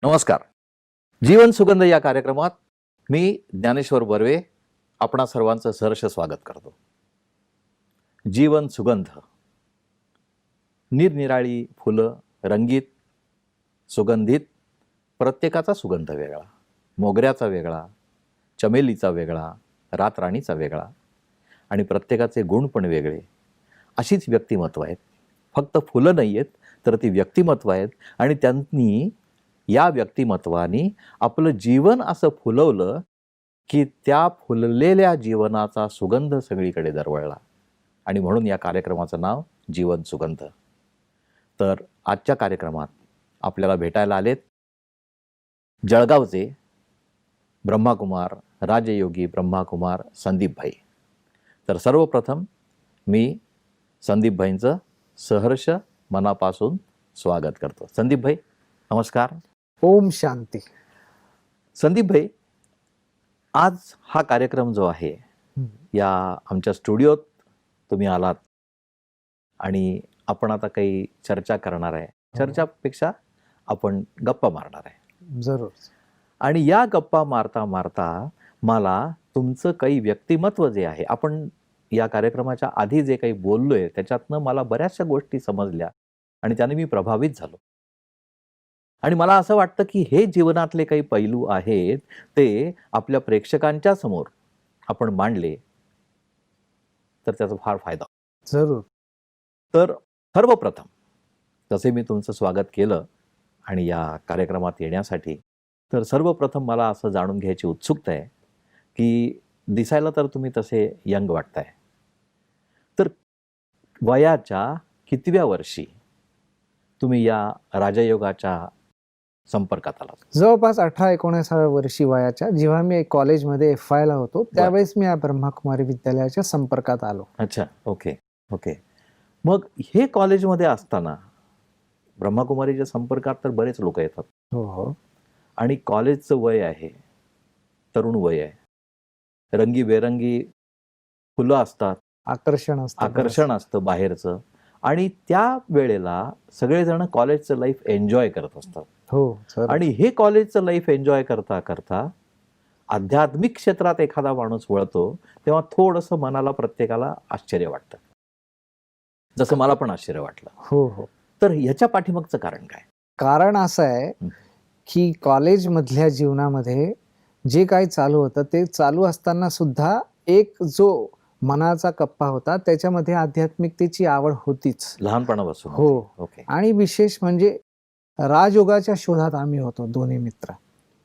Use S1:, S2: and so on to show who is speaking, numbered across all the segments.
S1: नमस्कार. जीवन सुगंध या कार्यक्रमात मी ज्ञानेश्वर बर्वे आपणा सर्वांचं सहर्ष स्वागत करतो. जीवन सुगंध, निरनिराळी फुलं, रंगीत, सुगंधित, प्रत्येकाचा सुगंध वेगळा. मोगऱ्याचा वेगळा, चमेलीचा वेगळा, रातराणीचा वेगळा आणि प्रत्येकाचे गुण पण वेगळे. अशीच व्यक्तिमत्व आहेत. फक्त फुलं नाही आहेत तर ती व्यक्तिमत्व आहेत आणि त्यांनी या व्यक्तिमत्वानी आपलं जीवन असं फुलवलं की त्या फुललेल्या जीवनाचा सुगंध सगळीकडे दरवळला आणि म्हणून या कार्यक्रमाचं नाव जीवन सुगंध. तर आजच्या कार्यक्रमात आपल्याला भेटायला आलेत जळगावचे ब्रह्माकुमार, राजयोगी ब्रह्माकुमार संदीपभाई. तर सर्वप्रथम मी संदीपभाईंचं सहर्ष मनापासून स्वागत करतो. संदीपभाई नमस्कार.
S2: ओम शांती.
S1: संदीपभाई, आज हा कार्यक्रम जो आहे या आमच्या स्टुडिओत तुम्ही आलात आणि आपण आता काही चर्चा करणार आहे. चर्चापेक्षा आपण गप्पा मारणार आहे.
S2: जरूर.
S1: आणि या गप्पा मारता मारता मला तुमचं काही व्यक्तिमत्व जे आहे, आपण या कार्यक्रमाच्या आधी जे काही बोललोय त्याच्यातनं मला बऱ्याचशा गोष्टी समजल्या आणि त्याने मी प्रभावित झालो. आणि मला असं वाटतं की हे जीवनातले काही पैलू आहेत ते आपल्या प्रेक्षकांच्या समोर आपण मांडले तर त्याचा फार फायदा.
S2: जरूर.
S1: तर सर्वप्रथम जसे मी तुमचं स्वागत केलं आणि या कार्यक्रमात येण्यासाठी, तर सर्वप्रथम मला असं जाणून घ्यायची उत्सुकता आहे की दिसायला तर तुम्ही तसे यंग वाटताय, तर वयाच्या कितव्या वर्षी तुम्ही या राजयोगाच्या संपर्कात आलात?
S2: जवळपास 18-19 वर्षी वयाच्या, जेव्हा मी कॉलेजमध्ये FI ला होतो त्यावेळेस मी या ब्रह्माकुमारी विद्यालयाच्या संपर्कात आलो.
S1: अच्छा, ओके ओके. मग हे कॉलेजमध्ये असताना ब्रह्माकुमारीच्या संपर्कात तर बरेच लोक येतात.
S2: हो हो.
S1: आणि कॉलेजचं वय आहे, तरुण वय आहे, रंगीबेरंगी फुलं असतात, आकर्षण असतं बाहेरचं आणि त्या वेळेला सगळेजण कॉलेजचं लाईफ एन्जॉय करत असतात.
S2: हो.
S1: आणि हे कॉलेजचं लाईफ एन्जॉय करता करता आध्यात्मिक क्षेत्रात एखादा माणूस वळतो तेव्हा थोडंसं मनाला प्रत्येकाला आश्चर्य वाटतं, जसं मला पण आश्चर्य वाटलं.
S2: हो हो.
S1: तर ह्याच्या पाठीमागचं कारण काय?
S2: कारण असं आहे की कॉलेजमधल्या जीवनामध्ये जे काही चालू होतं ते चालू असताना सुद्धा एक जो मनाचा कप्पा होता त्याच्यामध्ये आध्यात्मिकतेची आवड होतीच
S1: लहानपणापासून.
S2: हो.
S1: ओके.
S2: आणि विशेष म्हणजे राजयोगाच्या शोधात आम्ही होतो दोन्ही मित्र.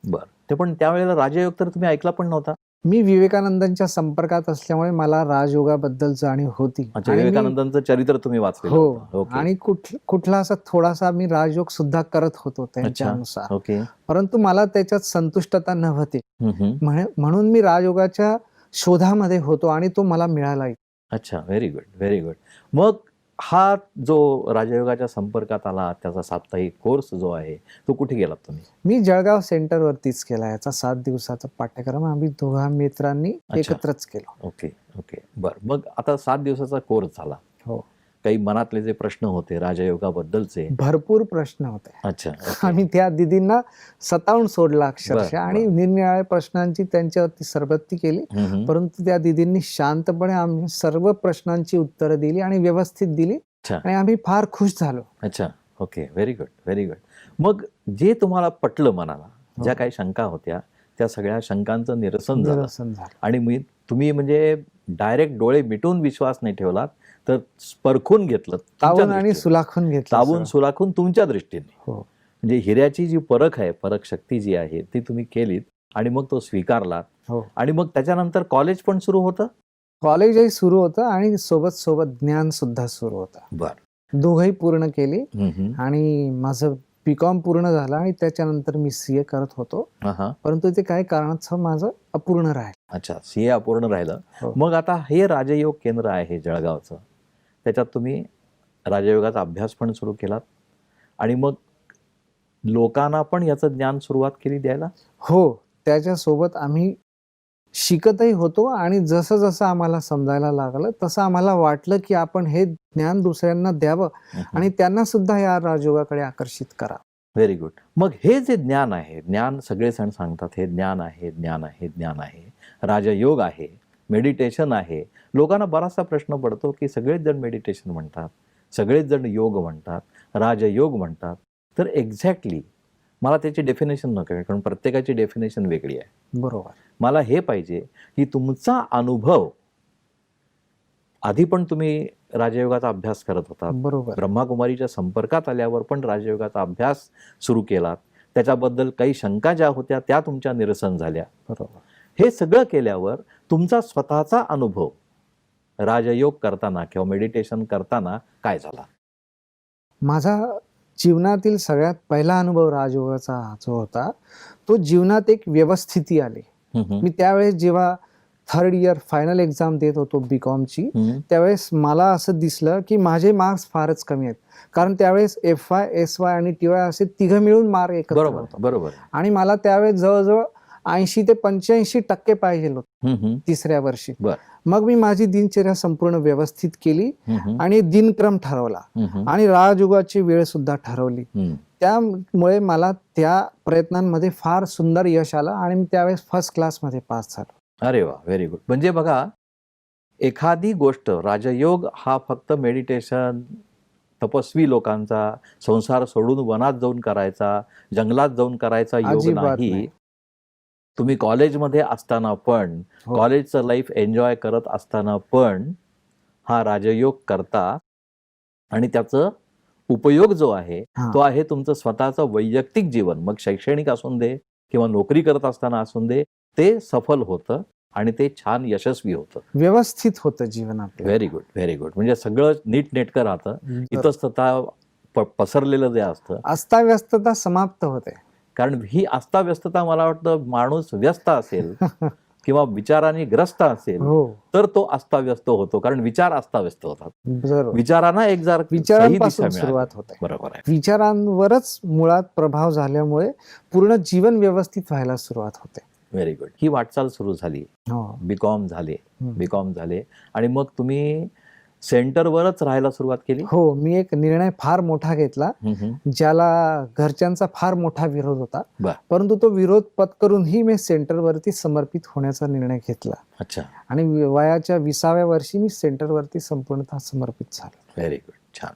S1: बर. ते पण त्यावेळेला राजयोग तर तुम्ही ऐकला पण नव्हता?
S2: मी विवेकानंदांच्या संपर्कात असल्यामुळे मला राजयोगाबद्दल जाणीव होती.
S1: विवेकानंदांचं चरित्र तुम्ही वाचलं?
S2: हो. आणि कुठला असा थोडासा मी राजयोग सुद्धा करत होतो त्यांच्यानुसार.
S1: ओके.
S2: परंतु मला त्याच्यात संतुष्टता नव्हती, म्हणून मी राजयोगाच्या शोधामध्ये होतो आणि तो मला मिळाला.
S1: अच्छा, व्हेरी गुड व्हेरी गुड. मग हा जो राजयोगाच्या संपर्कात आला त्याचा साप्ताहिक कोर्स जो आहे तो कुठे गेलात तुम्ही?
S2: मी जळगाव सेंटरवरतीच केला. याचा 7 दिवसाचा पाठ्यक्रम आम्ही दोघा मित्रांनी एकत्रच केला.
S1: Okay okay. बरं. मग आता 7 दिवसाचा कोर्स झाला.
S2: हो.
S1: काही मनातले जे प्रश्न होते राजयोगाबद्दलचे?
S2: भरपूर प्रश्न होते.
S1: अच्छा.
S2: आम्ही त्या दिदींना स्वतःहून सोडला अक्षरशः आणि निरनिराळ्या प्रश्नांची त्यांच्यावरती सरबत्ती केली. परंतु त्या दिदींनी शांतपणे आम्ही सर्व प्रश्नांची उत्तरं दिली आणि व्यवस्थित दिली आणि आम्ही फार खुश झालो.
S1: अच्छा, okay. Very good very good. मग जे तुम्हाला पटलं मनाला, ज्या काही शंका होत्या त्या सगळ्या शंकांचं निरसन झालं आणि तुम्ही म्हणजे डायरेक्ट डोळे मिटून विश्वास नाही ठेवलात तर परखून घेतलं,
S2: ताबून आणि सुलाखून घेतलं,
S1: ताबून सुलाखून तुमच्या दृष्टीने. म्हणजे हिऱ्याची जी परख आहे, परख शक्ती जी आहे ती तुम्ही केलीत आणि मग तो स्वीकारलात. आणि मग त्याच्यानंतर कॉलेज पण सुरू होतं?
S2: कॉलेजही सुरू होतं आणि सोबत सोबत ज्ञान सुद्धा सुरू होतं.
S1: बरं.
S2: दोघंही पूर्ण केली आणि माझं BCom पूर्ण झालं आणि त्याच्यानंतर मी CA करत होतो. परंतु ते काही कारणास्तव माझं अपूर्ण राहिलं.
S1: अच्छा, CA अपूर्ण राहिलं. मग आता हे राजयोग केंद्र आहे जळगावचं, त्याच्यात तुम्ही राजयोगाचा अभ्यास पण सुरू केलात आणि मग लोकांना पण याचं ज्ञान सुरुवात केली द्यायला?
S2: हो. त्याच्यासोबत आम्ही शिकतही होतो आणि जसं जसं आम्हाला समजायला लागलं तसं आम्हाला वाटलं की आपण हे ज्ञान दुसऱ्यांना द्यावं आणि त्यांना सुद्धा या राजयोगाकडे आकर्षित करा.
S1: Very good. मग हे जे ज्ञान आहे, ज्ञान सगळे सण सांगतात हे ज्ञान आहे, ज्ञान आहे, ज्ञान आहे. राजयोग आहे, मेडिटेशन आहे. लोकांना बराचसा प्रश्न पडतो की सगळेच जण मेडिटेशन म्हणतात, सगळेच जण योग म्हणतात, राजयोग म्हणतात. तर एक्झॅक्टली मला त्याची डेफिनेशन नको आहे, कारण प्रत्येकाची डेफिनेशन वेगळी आहे.
S2: बरोबर.
S1: मला हे पाहिजे की तुमचा अनुभव, आधी पण तुम्ही राजयोगाचा अभ्यास करत होतात,
S2: बरोबर.
S1: ब्रह्माकुमारीच्या संपर्कात आल्यावर पण राजयोगाचा अभ्यास सुरू केलात, त्याच्याबद्दल काही शंका ज्या होत्या त्या तुमच्या निरसन झाल्या.
S2: बरोबर.
S1: हे सगळं केल्यावर तुमचा स्वतःचा अनुभव राजयोग करताना किंवा मेडिटेशन करताना काय झाला?
S2: माझा जीवनातील सगळ्यात पहिला अनुभव राजयोगाचा जो होता, तो जीवनात एक व्यवस्थिती आली. मी त्यावेळेस जेव्हा 3rd इयर फायनल एक्झाम देत होतो बीकॉमची, त्यावेळेस मला असं दिसलं की माझे मार्क्स फारच कमी आहेत. कारण त्यावेळेस FY, SY आणि TY असे तिघं मिळून मार्क एकत्र
S1: बरोबर
S2: होतो.
S1: बरोबर.
S2: आणि मला त्यावेळेस जवळजवळ 80 ते 85% पाहिजे होते तिसऱ्या वर्षी.
S1: बर.
S2: मग मी माझी दिनचर्या संपूर्ण व्यवस्थित केली आणि दिनक्रम ठरवला
S1: हम्म.
S2: आणि राजयोगाची वेळ सुद्धा ठरवली. त्यामुळे मला त्या प्रयत्नांमध्ये फार सुंदर यश आलं आणि मी त्यावेळेस फर्स्ट क्लासमध्ये पास झालो.
S1: अरे वा, व्हेरी गुड. म्हणजे बघा, एखादी गोष्ट, राजयोग हा फक्त मेडिटेशन, तपस्वी लोकांचा, संसार सोडून वनात जाऊन करायचा, जंगलात जाऊन करायचा योग
S2: अजिबात
S1: नाही.
S2: नाही.
S1: तुम्ही कॉलेजमध्ये असताना पण,
S2: हो.
S1: कॉलेजचं लाईफ एन्जॉय करत असताना पण हा राजयोग करता आणि त्याचं उपयोग जो आहे
S2: हा.
S1: तो आहे तुमचं स्वतःचं वैयक्तिक जीवन, मग शैक्षणिक असून दे किंवा नोकरी करत असताना असून दे, ते सफल होतं आणि ते छान यशस्वी होतं.
S2: व्यवस्थित होतं जीवन आपलं.
S1: Very good, very good. म्हणजे सगळं नीटनेटकं राहतं. इतस्तता पसरलेलं जे असतं,
S2: अस्ताव्यस्तता समाप्त होते.
S1: कारण ही अस्ताव्यस्तता, मला वाटतं माणूस व्यस्त असेल किंवा विचाराने ग्रस्त असेल
S2: हो.
S1: तर तो अस्ताव्यस्त होतो, कारण विचार अस्ताव्यस्त होतात.
S2: बरोबर.
S1: विचारांना एक जर सही दिशा
S2: विचारांपासून
S1: मिळाली.
S2: सुरुवात होते.
S1: बरोबर आहे.
S2: विचारांवरच मुळात प्रभाव झाल्यामुळे पूर्ण जीवन व्यवस्थित व्हायला सुरुवात होते.
S1: Very good. ही वाटचाल सुरू झाली,
S2: हो.
S1: बीकॉम झाले आणि मग तुम्ही सेंटरवरच राहायला सुरुवात केली.
S2: हो, मी एक निर्णय फार मोठा घेतला, ज्याला घरच्यांचा फार मोठा विरोध होता.
S1: बर.
S2: परंतु तो विरोध पत्करूनही मी सेंटरवरती समर्पित होण्याचा निर्णय घेतला
S1: अच्छा.
S2: आणि वयाच्या 20व्या वर्षी मी सेंटरवरती संपूर्णतः समर्पित झालो.
S1: व्हेरी गुड, छान.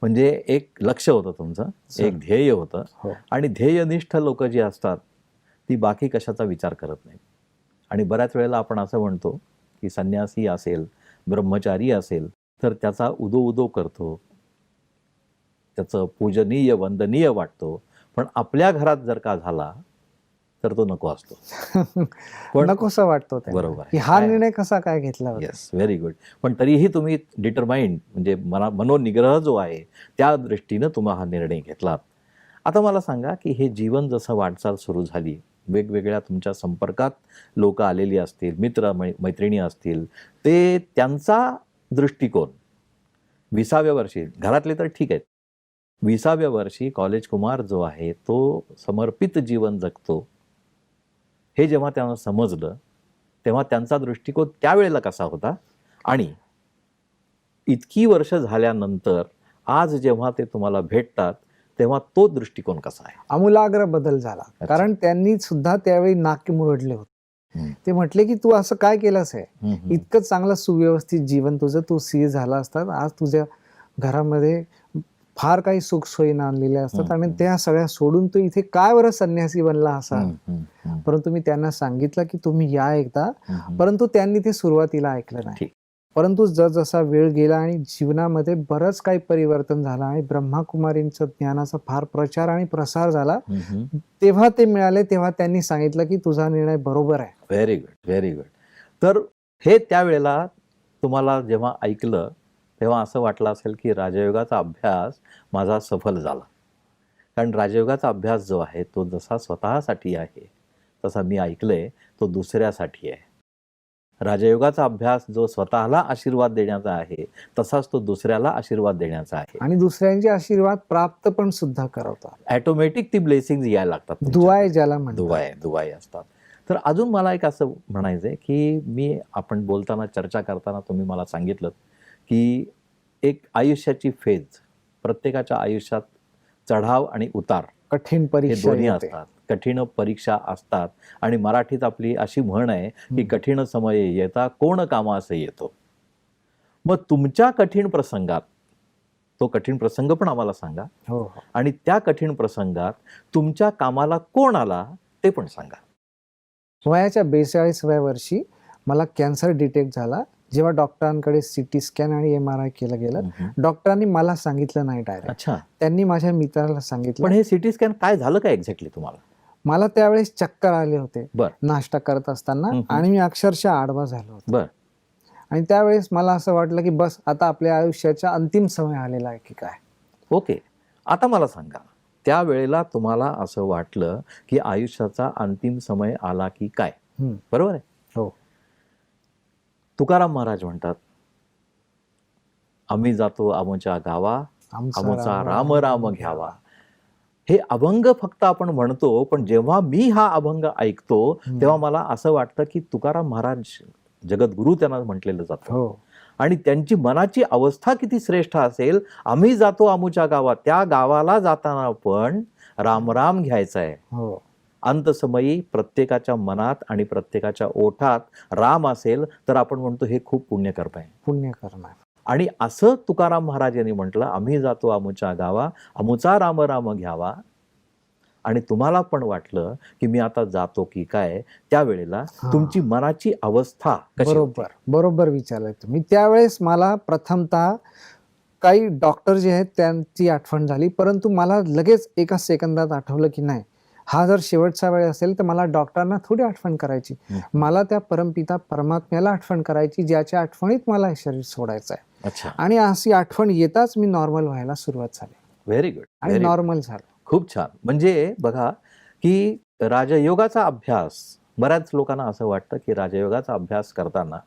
S1: म्हणजे एक लक्ष होतं तुमचं, एक ध्येय होतं.
S2: हो.
S1: आणि ध्येयनिष्ठ लोक जी असतात ती बाकी कशाचा विचार करत नाहीत. आणि बऱ्याच वेळेला आपण असं म्हणतो की संन्यासी असेल, ब्रह्मचारी असेल तर त्याचा उदो करतो, त्याचं पूजनीय वंदनीय वाटतो, पण आपल्या घरात जर का झाला तर तो नको असतो. पण
S2: नकोसा वाटतो त्याला,
S1: बरोबर आहे.
S2: की हा निर्णय कसा काय घेतला होता.
S1: Yes, very good. पण तरीही तुम्ही डिटरमाइंड, म्हणजे मनोनिग्रह जो आहे त्या दृष्टीनं तुम्ही हा निर्णय घेतलात. आता मला सांगा की हे जीवन जसं वाटचाल सुरू झाली, वेगवेगळ्या तुमच्या संपर्कात लोक आलेली असतील, मित्र मैत्रिणी असतील, ते त्यांचा दृष्टिकोन 20व्या वर्षी, घरातले तर ठीक आहेत, 20व्या वर्षी कॉलेज कुमार जो आहे तो समर्पित जीवन जगतो, हे जेव्हा त्यांना समजलं तेव्हा त्यांचा दृष्टिकोन त्यावेळेला कसा होता, आणि इतकी वर्ष झाल्यानंतर आज जेव्हा ते तुम्हाला भेटतात तेव्हा तो दृष्टिकोन कसा आहे?
S2: आमूलाग्र बदल झाला. कारण त्यांनी सुद्धा त्यावेळी नाकी मुरडले होते. ते म्हटले की तू असं काय केलंस आहे, इतकं चांगलं सुव्यवस्थित जीवन तुझं, तू CA झाला असतात, आज तुझ्या घरामध्ये फार काही सुखसोयी आणलेल्या असतात आणि त्या सगळ्या सोडून तू इथे काय बरं संन्यासी बनला असा. परंतु मी त्यांना सांगितलं की तुम्ही या एकदा, परंतु त्यांनी ते सुरुवातीला ऐकलं नाही. परंतु जसा वेळ गेला आणि जीवनामध्ये बरंच काही परिवर्तन झालं आणि ब्रह्माकुमारींचं ज्ञानाचा फार प्रचार आणि प्रसार झाला, तेव्हा ते मिळाले, तेव्हा त्यांनी सांगितलं की तुझा निर्णय बरोबर आहे.
S1: Very good, very good. तर हे त्यावेळेला तुम्हाला जेव्हा ऐकलं तेव्हा असं वाटलं असेल की राजयोगाचा अभ्यास माझा सफल झाला. कारण राजयोगाचा अभ्यास जो आहे तो जसा स्वतःसाठी आहे तसा मी ऐकलंय तो दुसऱ्यासाठी आहे. राजयोगाचा अभ्यास जो स्वतःला आशीर्वाद देण्याचा आहे तसाच तो दुसऱ्याला आशीर्वाद देण्याचा आहे,
S2: आणि दुसऱ्यांचे आशीर्वाद प्राप्त पण सुद्धा करवतात.
S1: ऑटोमॅटिक ती ब्लेसिंग यायला लागतात.
S2: दुआय ज्याला म्हणतात,
S1: दुआय असतात. तर अजून मला एक असं म्हणायचंय की आपण बोलताना, चर्चा करताना तुम्ही मला सांगितलं की एक आयुष्याची फेज, प्रत्येकाच्या आयुष्यात चढाव आणि उतार
S2: कठीण
S1: हे
S2: परीक्षा
S1: दोन्ही
S2: येते.
S1: असतात. कठीण परीक्षा असतात आणि मराठीत आपली अशी म्हण आहे की कठीण समय येता कोण कामास येतो. मग तुमच्या कठीण प्रसंगात तो कठीण प्रसंग पण आम्हाला सांगा
S2: हो हो.
S1: आणि त्या कठीण प्रसंगात तुमच्या कामाला कोण आला ते पण सांगा.
S2: वयाच्या 42व्या वर्षी मला कॅन्सर डिटेक्ट झाला. जेव्हा डॉक्टरांकडे सिटी स्कॅन आणि MRI केलं गेलं, डॉक्टरांनी मला सांगितलं नाही डायरेक्ट.
S1: अच्छा,
S2: त्यांनी माझ्या मित्राला
S1: पण
S2: सांगितलं.
S1: हे सिटी स्कॅन काय झालं काय एक्झॅक्टली तुम्हाला?
S2: मला त्यावेळेस चक्कर आले होते
S1: बर
S2: नाश्ता करत असताना
S1: हम्म.
S2: आणि मी अक्षरशः आडवा झालो होतो.
S1: बर
S2: आणि त्यावेळेस मला असं वाटलं की बस आता आपल्या आयुष्याचा अंतिम समय आलेला आहे की काय.
S1: ओके, आता मला सांगा, त्यावेळेला तुम्हाला असं वाटलं की आयुष्याचा अंतिम समय आला की काय,
S2: हम्म.
S1: बरोबर आहे?
S2: हो.
S1: तुकाराम महाराज म्हणतात, आम्ही जातो आमच्या गावा, आमचा राम राम घ्यावा. हे अभंग फक्त आपण म्हणतो, पण जेव्हा मी हा अभंग ऐकतो तेव्हा मला असं वाटतं की तुकाराम महाराज जगद्गुरु त्यांना म्हटलेलं जातं
S2: हो.
S1: आणि त्यांची मनाची अवस्था किती श्रेष्ठ असेल. आम्ही जातो आमुच्या गावात, त्या गावाला जाताना पण राम राम घ्यायचा आहे.
S2: हो.
S1: अंतसमयी प्रत्येकाच्या मनात आणि प्रत्येकाच्या ओठात राम असेल तर आपण म्हणतो हे खूप पुण्यकर्म आहे.
S2: पुण्यकर्म आहे.
S1: आणि असं तुकाराम महाराज यांनी म्हटलं, आम्ही जातो आमुच्या गावा, आमुचा राम राम घ्यावा. आणि तुम्हाला पण वाटलं की मी आता जातो की काय, त्यावेळेला तुमची मनाची अवस्था कशी होती?
S2: बरोबर विचारलंय तुम्ही. त्यावेळेस मला प्रथमतः काही डॉक्टर जे आहेत त्यांची आठवण झाली, परंतु मला लगेच एका सेकंदात आठवलं की नाही, हा जर शेवटचा वेळ असेल तर मला डॉक्टरांना थोडी आठवण करायची, मला त्या परमपिता परमात्म्याला आठवण करायची, ज्याच्या आठवणीत मला हे शरीर सोडायचं आहे.
S1: अच्छा,
S2: आणि अशी आठवण येताच मी नॉर्मल व्हायला सुरुवात झाली
S1: व्हेरी गुड.
S2: आणि नॉर्मल झालं.
S1: खूप छान. म्हणजे बघा की राजयोगाचा अभ्यास, बऱ्याच लोकांना असं वाटतं की राजयोगाचा अभ्यास करताना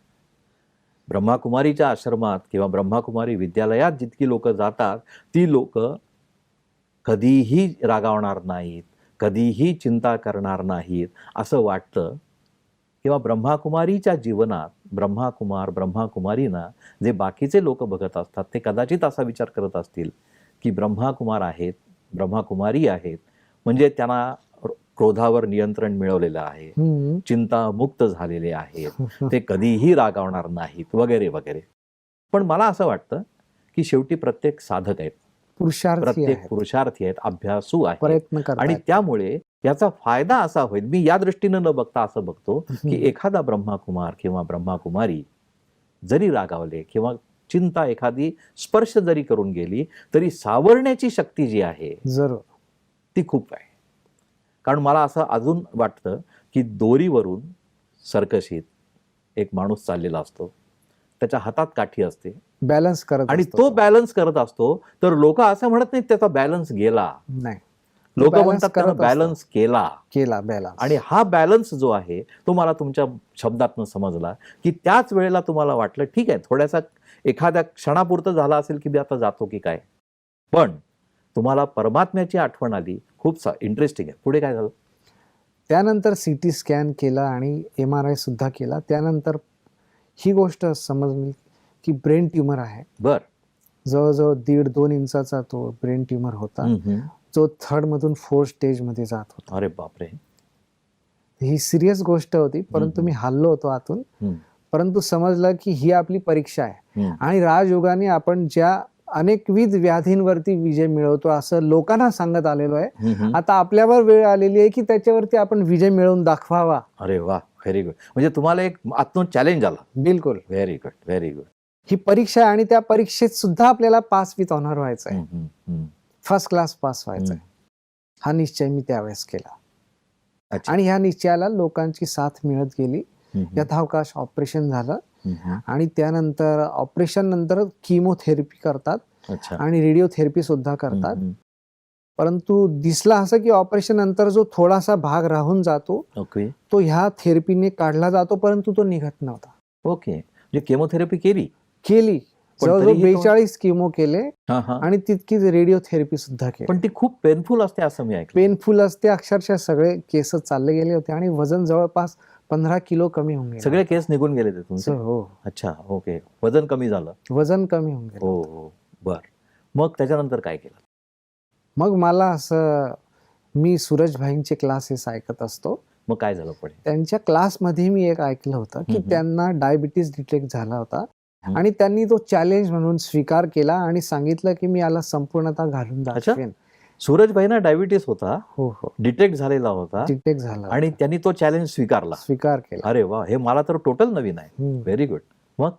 S1: ब्रह्माकुमारीच्या आश्रमात किंवा ब्रह्माकुमारी विद्यालयात जितकी लोक जातात ती लोक कधीही रागावणार नाहीत, कधीही चिंता करणार नाहीत असं वाटतं. किंवा ब्रह्माकुमारीच्या जीवनात ब्रह्माकुमारींना जे बाकीचे लोक बघत असतात ते कदाचित असा विचार करत असतील की ब्रह्माकुमार आहेत, ब्रह्माकुमारी आहेत म्हणजे त्यांना क्रोधावर नियंत्रण मिळवलेलं आहे, चिंतामुक्त झालेले आहेत, ते कधीही रागावणार नाहीत वगैरे वगैरे. पण मला असं वाटतं की शेवटी प्रत्येक साधक आहेत, प्रत्येक पुरुषार्थी आहेत, अभ्यासू आहेत,
S2: प्रयत्न करतात.
S1: आणि त्यामुळे याचा फायदा असा होईल, मी या दृष्टीनं न बघता असं बघतो की एखादा ब्रह्माकुमार किंवा ब्रह्माकुमारी जरी रागावले किंवा चिंता एखादी स्पर्श जरी करून गेली तरी सावरण्याची शक्ती जी आहे
S2: जरूर
S1: ती खूप आहे. कारण मला असं अजून वाटतं की दोरीवरून सर्कशीत एक माणूस चाललेला असतो, त्याच्या हातात काठी असते,
S2: बॅलन्स करत
S1: आणि
S2: असतो
S1: तो बॅलन्स करत असतो, तर लोक असं म्हणत नाहीत त्याचा बॅलन्स गेला,
S2: नाही,
S1: लोक
S2: balance
S1: म्हणतात त्यानं
S2: करत असतो.
S1: बॅलन्स केला.
S2: बॅलन्स.
S1: आणि हा बॅलन्स जो आहे तो मला तुमच्या शब्दातनं समजला की त्याच वेळेला तुम्हाला वाटलं ठीक आहे थोड्यासा एखाद्या क्षणापुरतं झाला असेल की मी आता जातो की काय, पण तुम्हाला परमात्म्याची आठवण आली. खूप इंटरेस्टिंग आहे. पुढे काय झालं?
S2: त्यानंतर सिटी स्कॅन केला आणि MRI सुद्धा केला. त्यानंतर ही गोष्ट समजली की ब्रेन ट्युमर आहे.
S1: बर,
S2: जवळजवळ 1.5-2 इंचाचा तो ब्रेन ट्युमर होता, जो 3rd मधून 4th स्टेजमध्ये जात होता.
S1: अरे बापरे.
S2: ही सिरियस गोष्ट होती, परंतु मी हल्लो होतो आतून. परंतु समजलं की ही आपली परीक्षा आहे आणि राजयोगाने आपण ज्या अनेकविध व्याधींवरती विजय मिळवतो असं लोकांना सांगत आलेलो आहे. आता आपल्यावर वेळ आलेली आहे की त्याच्यावरती आपण विजय मिळवून दाखवावा.
S1: अरे वा, व्हेरी गुड. म्हणजे तुम्हाला एक आतून चॅलेंज आला.
S2: बिलकुल.
S1: Very good, very good.
S2: ही परीक्षा आहे आणि त्या परीक्षेत सुद्धा आपल्याला पास विथ ऑनर व्हायचं आहे, फर्स्ट क्लास पास व्हायचं आहे. हा निश्चय मी त्यावेळेस केला. आणि ह्या निश्चयाला लोकांची साथ मिळत गेली. यथावकाश ऑपरेशन झालं आणि त्यानंतर ऑपरेशन नंतर किमोथेरपी करतात आणि रेडिओथेरपी सुद्धा करतात. परंतु दिसला असं की ऑपरेशन नंतर जो थोडासा भाग राहून जातो तो ह्या थेरपीने काढला जातो, परंतु तो निघत नव्हता.
S1: ओके, म्हणजे केमोथेरपी केली
S2: जवळजवळ 42 किमो केले आणि तितकीच रेडिओथेरपी सुद्धा केली.
S1: पण ती खूप पेनफुल असते असं मी ऐकलं.
S2: पेनफुल असते, अक्षरशः सगळे केस चालले गेले होते आणि वजन जवळपास 15 किलो कमी होऊन गेले.
S1: सगळे केस निघून गेले ते तुमचे?
S2: हो.
S1: अच्छा, ओके. वजन कमी झालं?
S2: वजन कमी होऊन गेलं.
S1: हो, बर. मग त्याच्यानंतर काय केलं?
S2: मग मला असं मी सूरजभाईंचे क्लासेस ऐकत असतो.
S1: मग काय झालं पुढे?
S2: त्यांच्या क्लासमध्ये मी एक ऐकलं होतं की
S1: हम्म.
S2: त्यांना डायबिटीज डिटेक्ट झाला होता
S1: हम्म.
S2: आणि त्यांनी तो चॅलेंज म्हणून स्वीकार केला आणि सांगितलं की मी याला संपूर्णतः घालून
S1: अच्छा.
S2: दाखवेन.
S1: सूरजभाईंना डायबिटीस होता,
S2: हो हो
S1: डिटेक्ट झालेला होता
S2: डिटेक्ट झाला
S1: आणि त्यांनी तो चॅलेंज स्वीकारला.
S2: स्वीकार केला.
S1: अरे वा, हे मला तर टोटल नवीन आहे.
S2: हम्म.
S1: Very good. मग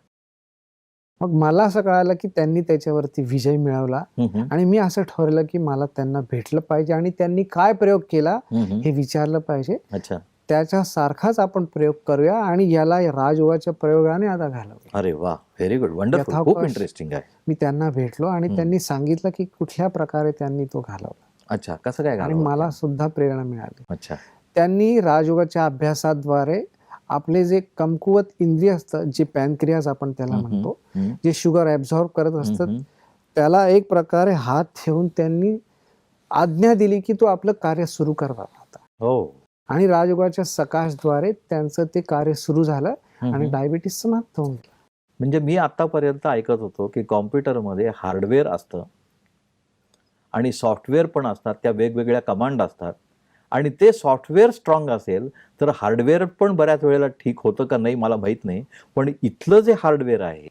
S2: मग मला असं कळालं की त्यांनी त्याच्यावरती विजय मिळवला आणि मी असं ठरवलं की मला त्यांना भेटलं पाहिजे आणि त्यांनी काय प्रयोग केला हे विचारलं पाहिजे.
S1: अच्छा.
S2: त्याच्यासारखाच आपण प्रयोग करूया आणि याला राजयोगाच्या प्रयोगाने आता घालवूया.
S1: अरे वा, व्हेरी गुड, वंडरफुल, खूप
S2: यथावकाश
S1: इंटरेस्टिंग आहे.
S2: मी त्यांना भेटलो आणि
S1: हम्म.
S2: त्यांनी सांगितलं की कुठल्या प्रकारे त्यांनी तो घालवला
S1: अच्छा, कसं काय
S2: आणि
S1: घालवलं
S2: मला
S1: त्यांनी?
S2: सुद्धा प्रेरणा मिळाली.
S1: अच्छा.
S2: त्यांनी राजयोगाच्या अभ्यासाद्वारे आपले जे कमकुवत इंद्रिय असतं, जे पॅनक्रियाज आपण त्याला म्हणतो, जे शुगर ऍब्झॉर्ब करत असतं, त्याला एक प्रकारे हात ठेवून त्यांनी आज्ञा दिली की तू आपलं कार्य सुरू कर बाबा आता.
S1: हो.
S2: आणि राजयोगाच्या सकाशद्वारे त्यांचं ते कार्य सुरू झालं आणि डायबिटीस समाप्त होऊन गेला.
S1: म्हणजे मी आतापर्यंत ऐकत होतो की कॉम्प्युटरमध्ये हार्डवेअर असतं आणि सॉफ्टवेअर पण असतात, त्या वेगवेगळ्या कमांड असतात आणि ते सॉफ्टवेअर स्ट्रॉंग असेल तर हार्डवेअर पण बऱ्याच वेळेला ठीक होतं का नाही मला माहित नाही, पण इथलं जे हार्डवेअर आहे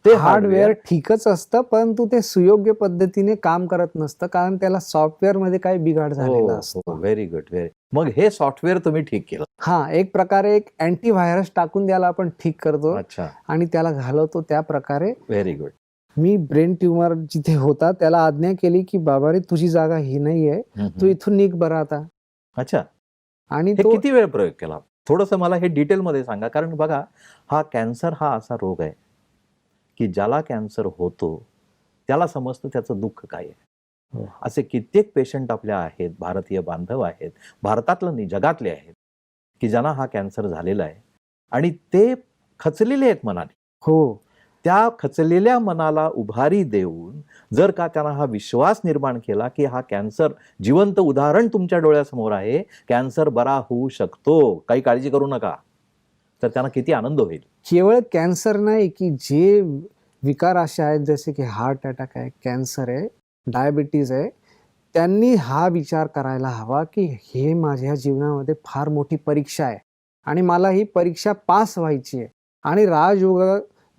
S1: ते
S2: हार्डवेअर ठीकच असतं, परंतु ते सुयोग्य पद्धतीने काम करत नसतं कारण त्याला सॉफ्टवेअर मध्ये काही बिघाड झालेला असतो.
S1: Very good, very. मग हे सॉफ्टवेअर तुम्ही ठीक केलं?
S2: हा, एक प्रकारे एक अँटीव्हायरस टाकून त्याला आपण ठीक करतो
S1: अच्छा,
S2: आणि त्याला घालवतो. त्या प्रकारे
S1: व्हेरी गुड.
S2: मी ब्रेन ट्युमर जिथे होता त्याला आज्ञा केली की बाबा रे, तुझी जागा ही नाही आहे, तू इथून निघ बरं आता.
S1: अच्छा.
S2: आणि
S1: हे
S2: तो
S1: किती वेळ प्रयोग केला? थोडंसं मला हे डिटेलमध्ये सांगा, कारण बघा, हा कॅन्सर हा असा रोग आहे की ज्याला कॅन्सर होतो त्याला समजतं त्याचं दुःख काय आहे.
S2: हो.
S1: असे कित्येक पेशंट आपल्या आहेत, भारतीय बांधव आहेत, भारतातलं नाही जगातले आहेत, की ज्यांना हा कॅन्सर झालेला आहे आणि ते खचलेले आहेत मनाने.
S2: हो,
S1: त्या खचलेल्या मनाला उभारी देऊन जर का त्यांना हा विश्वास निर्माण केला की हा कॅन्सर जिवंत उदाहरण तुमच्या डोळ्यासमोर आहे, कॅन्सर बरा होऊ शकतो, काही काळजी करू नका, तर त्यांना किती आनंद होईल.
S2: केवळ कॅन्सर नाही की जे विकार असे आहेत जसे की हार्ट अटॅक आहे, कॅन्सर आहे, डायबिटीज आहे, त्यांनी हा विचार करायला हवा की हे माझ्या जीवनामध्ये फार मोठी परीक्षा आहे आणि मला ही परीक्षा पास व्हायची आहे आणि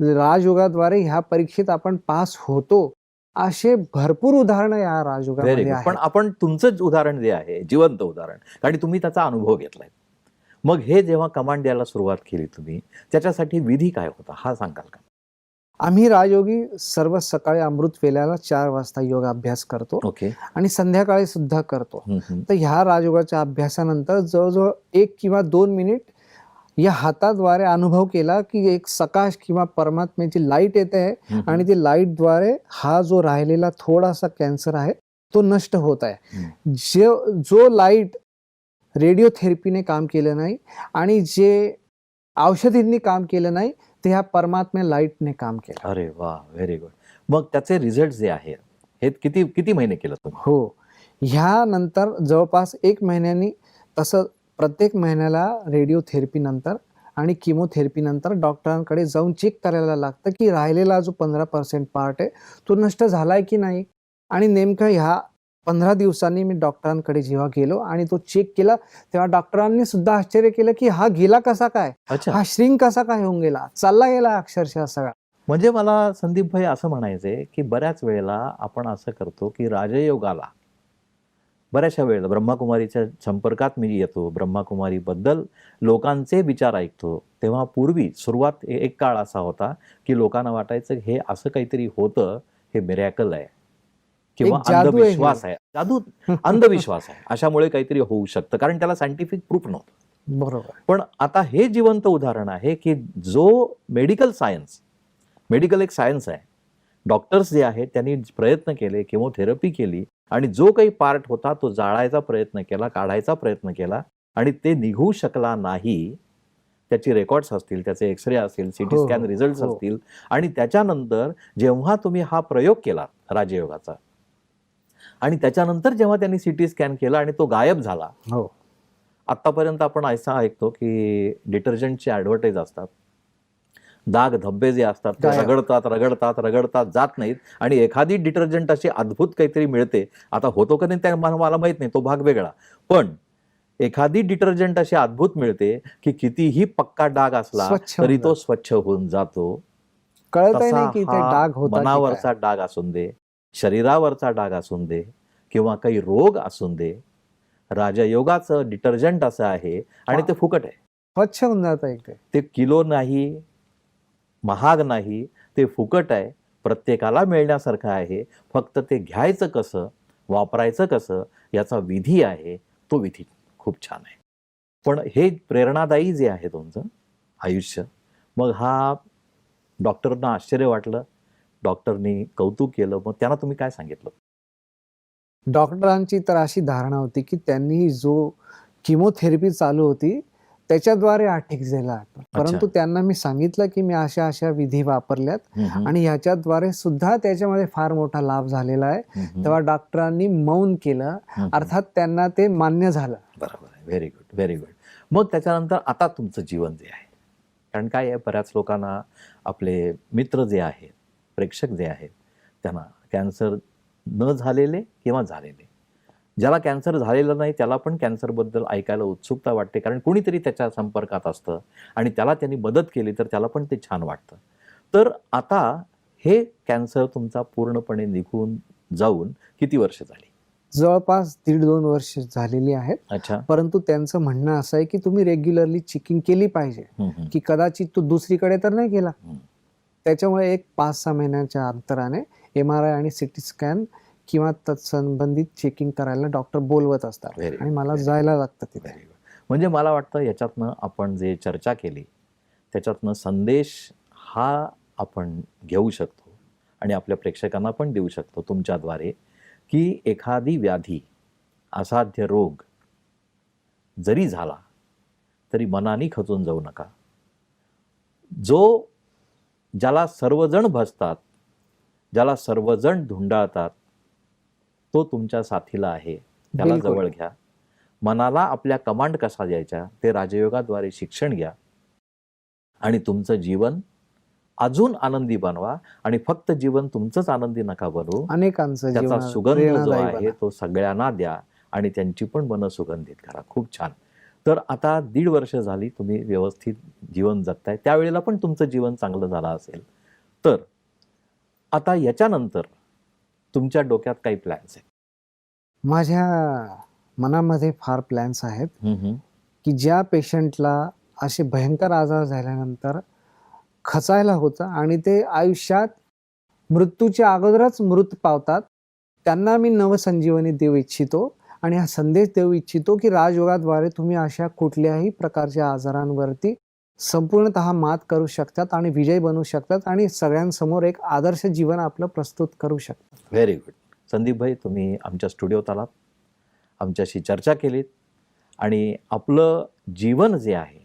S2: राजयोगाद्वारे ह्या परीक्षेत आपण पास होतो. असे भरपूर उदाहरणं या
S1: व्हेरी
S2: राजयोगामध्ये
S1: गुड. पण
S2: आहेत.
S1: आपण तुमचंच उदाहरण जे आहे, जिवंत उदाहरण, कारण तुम्ही त्याचा अनुभव घेतलाय. मग हे जेव्हा कमांड द्यायला सुरुवात केली तुम्ही, त्याच्यासाठी विधी काय होता हा सांगाल का?
S2: आम्ही राजयोगी सर्व सकाळी अमृत वेळेला 4 वाजता योगाभ्यास करतो
S1: ओके.
S2: आणि संध्याकाळी सुद्धा करतो. तर ह्या राजयोगाच्या अभ्यासानंतर जवळजवळ 1 किंवा 2 मिनिट या हाताद्वारे अनुभव केला की एक सकाश किंवा परमात्म्याची लाईट येते आहे आणि ती लाईटद्वारे हा जो राहिलेला थोडासा कॅन्सर आहे तो नष्ट होत आहे. जो लाईट रेडिओथेरपीने काम केलं नाही आणि जे औषधींनी काम केलं नाही ते ह्या परमात्म्या लाईटने काम केलं.
S1: अरे वा, व्हेरी गुड. मग त्याचे रिझल्ट जे आहेत हे किती किती महिने केलं तुम्ही?
S2: हो, ह्यानंतर जवळपास 1 महिन्यानी, तसं प्रत्येक महिन्याला रेडिओथेरपी नंतर आणि किमोथेरपी नंतर डॉक्टरांकडे जाऊन चेक करायला लागतं की राहिलेला जो 15% पार्ट आहे तो नष्ट झालाय की नाही. आणि नेमकं ह्या 15 दिवसांनी मी डॉक्टरांकडे जेव्हा गेलो आणि तो चेक केला तेव्हा डॉक्टरांनी सुद्धा आश्चर्य केलं की हा गेला कसा काय,
S1: अच्छा.
S2: हा श्रिंक कसा काय होऊन गेला, चालला गेला अक्षरशः सगळा.
S1: म्हणजे मला संदीप भाई असं म्हणायचंय की बऱ्याच वेळेला आपण असं करतो की राजयोगाला बऱ्याचशा वेळेला ब्रह्माकुमारीच्या संपर्कात मी येतो, ब्रह्माकुमारीबद्दल लोकांचे विचार ऐकतो, तेव्हा पूर्वी सुरुवात एक काळ असा होता की लोकांना वाटायचं हे असं काहीतरी होतं, हे मिरॅकल आहे किंवा
S2: एक जादू आहे
S1: अंधविश्वास आहे, जादू, अंधविश्वास आहे, अशामुळे काहीतरी होऊ शकतं, कारण त्याला सायंटिफिक प्रूफ नव्हतं.
S2: बरोबर.
S1: पण आता हे जिवंत उदाहरण आहे की जो मेडिकल एक सायन्स आहे. डॉक्टर्स जे आहेत त्यांनी प्रयत्न केले, केमोथेरपी केली आणि जो काही पार्ट होता तो जाळायचा प्रयत्न केला, काढायचा प्रयत्न केला आणि ते निघू शकला नाही. त्याची रेकॉर्ड्स असतील, त्याचे एक्सरे असतील, सिटी
S2: हो,
S1: स्कॅन रिझल्ट
S2: हो.
S1: असतील आणि त्याच्यानंतर जेव्हा तुम्ही हा प्रयोग केला राजयोगाचा आणि त्याच्यानंतर जेव्हा त्यांनी सिटी स्कॅन केला आणि तो गायब झाला.
S2: हो,
S1: आतापर्यंत आपण असं ऐकतो की डिटर्जंटचे ॲडव्हर्टाईज असतात दाग धब्बे जे असतात ते
S2: गायब.
S1: रगडतात जात नाहीत. आणि एखादी डिटर्जंट अशी अद्भुत काहीतरी मिळते, आता होतो का नाही त्या मला माहित नाही, तो भाग वेगळा, पण एखादी डिटर्जंट अशी अद्भुत मिळते की कितीही पक्का डाग असला
S2: स्वच्छ
S1: तरी
S2: होऊन
S1: तो स्वच्छ होऊन जातो.
S2: कळतही
S1: तसा
S2: नाही की ते
S1: हा
S2: डाग होता की काय.
S1: मनावरचा डाग असून दे, शरीरावरचा डाग असून दे, किंवा काही रोग असून दे, राजयोगाचं डिटर्जंट असं आहे आणि ते फुकट आहे.
S2: स्वच्छ होऊन जातं इकडे.
S1: ते किलो नाही, महाग नाही, ते फुकट आहे, प्रत्येकाला मिळण्यासारखं आहे. फक्त ते घ्यायचं कसं, वापरायचं कसं याचा विधी आहे, तो विधी खूप छान आहे. पण हे प्रेरणादायी जे आहे तुमचं आयुष्य, मग हा डॉक्टरना आश्चर्य वाटलं, डॉक्टरनी कौतुक केलं, मग त्यांना तुम्ही काय सांगितलं?
S2: डॉक्टरांची तर अशी धारणा होती की त्यांनी जो किमोथेरपी चालू होती त्याच्याद्वारे हा ठीक झाला. परंतु त्यांना मी सांगितलं की मी अशा अशा विधी वापरल्यात आणि ह्याच्याद्वारे सुद्धा त्याच्यामध्ये फार मोठा लाभ झालेला आहे. तेव्हा डॉक्टरांनी मौन केलं, अर्थात त्यांना ते मान्य झालं.
S1: बरोबर आहे. Very good, very good. मग त्याच्यानंतर आता तुमचं जीवन जे आहे, कारण काय आहे, बऱ्याच लोकांना आपले मित्र जे आहेत, प्रेक्षक जे आहेत, त्यांना कॅन्सर न झालेले किंवा झालेले, ज्याला कॅन्सर झालेलं नाही त्याला पण कॅन्सरबद्दल ऐकायला उत्सुकता वाटते, कारण कोणीतरी त्याच्या संपर्कात असतं आणि त्याला त्यांनी मदत केली तर त्याला पण ते छान वाटतं. तर आता हे कॅन्सर तुमचा पूर्णपणे निघून जाऊन किती वर्ष झाली?
S2: जवळपास 1.5-2 वर्ष झालेली आहेत.
S1: अच्छा.
S2: परंतु त्यांचं म्हणणं असं आहे की तुम्ही रेग्युलरली चेकिंग केली पाहिजे, की कदाचित तो दुसरीकडे तर नाही गेला. त्याच्यामुळे एक 5-6 महिन्याच्या अंतराने MRI आणि CT स्कॅन किंवा तत्संबंधित चेकिंग करायला डॉक्टर बोलवत असतात आणि मला जायला लागतं तिथे.
S1: म्हणजे मला वाटतं याच्यातनं आपण जे चर्चा केली त्याच्यातनं संदेश हा आपण घेऊ शकतो आणि आपल्या प्रेक्षकांना पण देऊ शकतो तुमच्याद्वारे, की एखादी व्याधी, असाध्य रोग जरी झाला तरी मनाने खचून जाऊ नका. ज्याला सर्वजण भजतात, ज्याला सर्वजण धुंडाळतात, तो तुमच्या साथीला आहे, त्याला जवळ घ्या. मनाला आपल्या कमांड कसा द्यायचा ते राजयोगाद्वारे शिक्षण घ्या आणि तुमचं जीवन अजून आनंदी बनवा. आणि फक्त जीवन तुमचंच आनंदी नका बनवू,
S2: अनेकांचं
S1: त्याचा
S2: जीवन
S1: सुगंध जो आहे तो सगळ्यांना द्या आणि त्यांची पण मन सुगंधित करा. खूप छान. तर आता 1.5 वर्ष झाली तुम्ही व्यवस्थित जीवन जगताय, त्यावेळेला पण तुमचं जीवन चांगलं झालं असेल. तर आता याच्यानंतर तुमच्या डोक्यात काही प्लॅन्स आहेत?
S2: माझ्या मनामध्ये फार प्लॅन्स आहेत की ज्या पेशंटला असे भयंकर आजार झाल्यानंतर खचायला होतं आणि ते आयुष्यात मृत्यूच्या अगोदरच मृत पावतात, त्यांना मी नवसंजीवनी देऊ इच्छितो आणि हा संदेश देऊ इच्छितो की राजयोगाद्वारे तुम्ही अशा कुठल्याही प्रकारच्या आजारांवरती संपूर्णतः मात करू शकतात आणि विजय बनवू शकतात आणि सगळ्यांसमोर एक आदर्श जीवन आपलं प्रस्तुत करू शकतात.
S1: Very good. संदीप भाई, तुम्ही आमच्या स्टुडिओत आलात, आमच्याशी चर्चा केलीत आणि आपलं जीवन जे आहे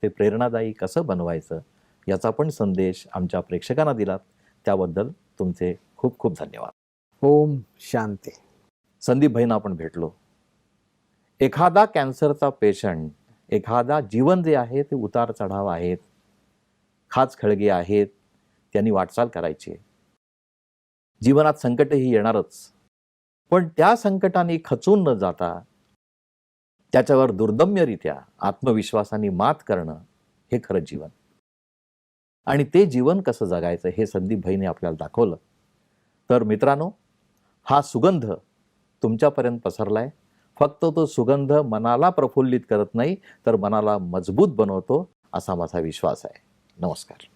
S1: ते प्रेरणादायी कसं बनवायचं याचा पण संदेश आमच्या प्रेक्षकांना दिलात, त्याबद्दल तुमचे खूप खूप धन्यवाद.
S2: ओम शांती.
S1: संदीप भाईंना आपण भेटलो. एखादा कॅन्सरचा पेशंट, एखादा जीवन जे आहे ते उतार चढाव आहेत, खाच खळगे आहेत, त्यांनी वाटचाल करायची. जीवनात संकटही येणारच, पण त्या संकटाने खचून न जाता त्याच्यावर दुर्दम्यरित्या आत्मविश्वासाने मात करणं हे खरं जीवन. आणि ते जीवन कसं जगायचं हे संदीप भाईने आपल्याला दाखवलं. तर मित्रांनो, हा सुगंध तुमच्यापर्यंत पसरलाय. फक्त तो सुगंध मनाला प्रफुल्लित करत नाही तर मनाला मजबूत बनवतो, असा माझा विश्वास आहे. नमस्कार.